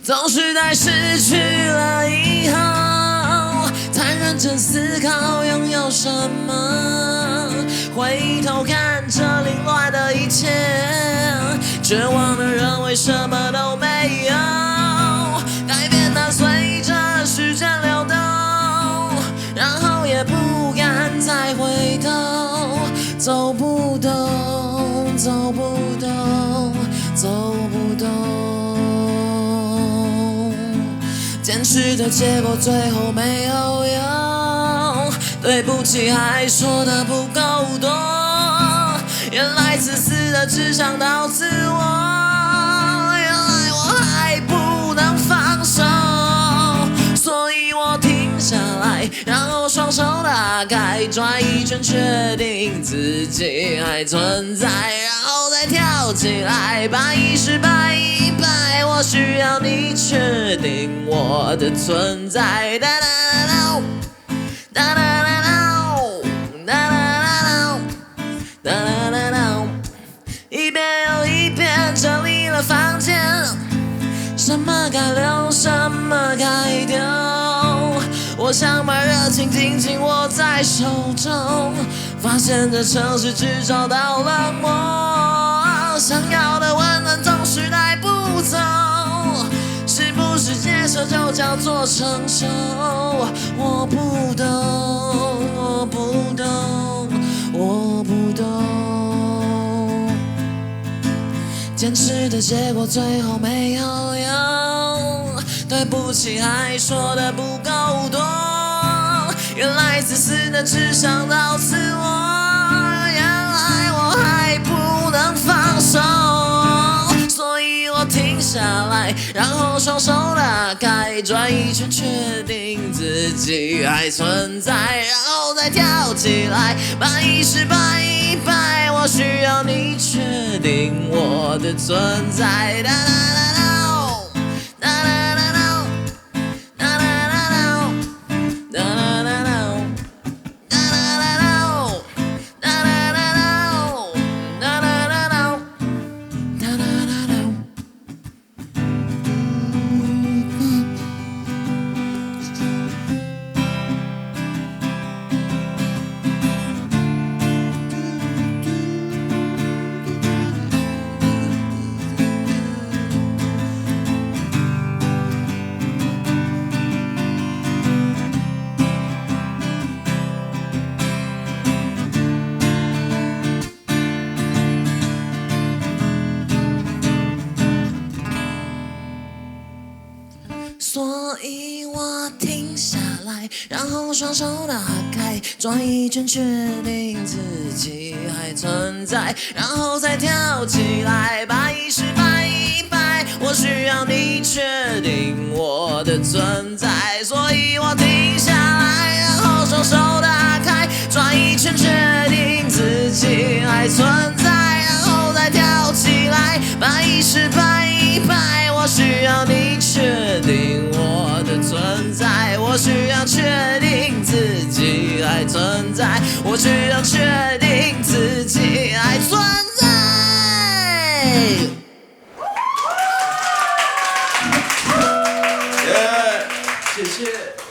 总是在失去了以后，才认真思考拥有什么。回头看着凌乱的一切，绝望的人为什么都没有。改变它随着时间流动，然后也不敢再回头。走不动，走不动，走不动。坚持的结果最后没有用，对不起还说的不够多。原来自私的只想到自我，原来我还不能放手，所以我停下来，然后双手打开，转一圈确定自己还存在，然后再跳起来，百一失败一百，我需要你确定我的存在。哒哒哒哒哒哒哒哒哒哒哒，一遍又一遍整理了房间，什么该留，什么该丢。我想把热情紧紧握在手中，发现这城市只找到冷漠，想要的温暖总是带不走，是不是接受就叫做成熟？我不懂，我不懂，我不懂。坚持的结果最后没有用，对不起还说的不够多。原来自私的只想到自我，原来我还不能放手，所以我停下来，然后双手打开，转一圈确定自己还存在，然后再跳起来，百一失败一百，我需要你确定我的存在。哒哒哒哒哒哒哒哒哒哒哒哒哒。所以我停下来，然后双手打开，转一圈确定自己还存在，然后再跳起来，百一失败一百，我需要你确定我的存在，所以我停下来，然后双手打开，转一圈确定自己还存在，然后再跳起来，百一失败一百，我需要你确定我的存在，我需要确定自己还存在，我需要确定自己还存在。谢谢。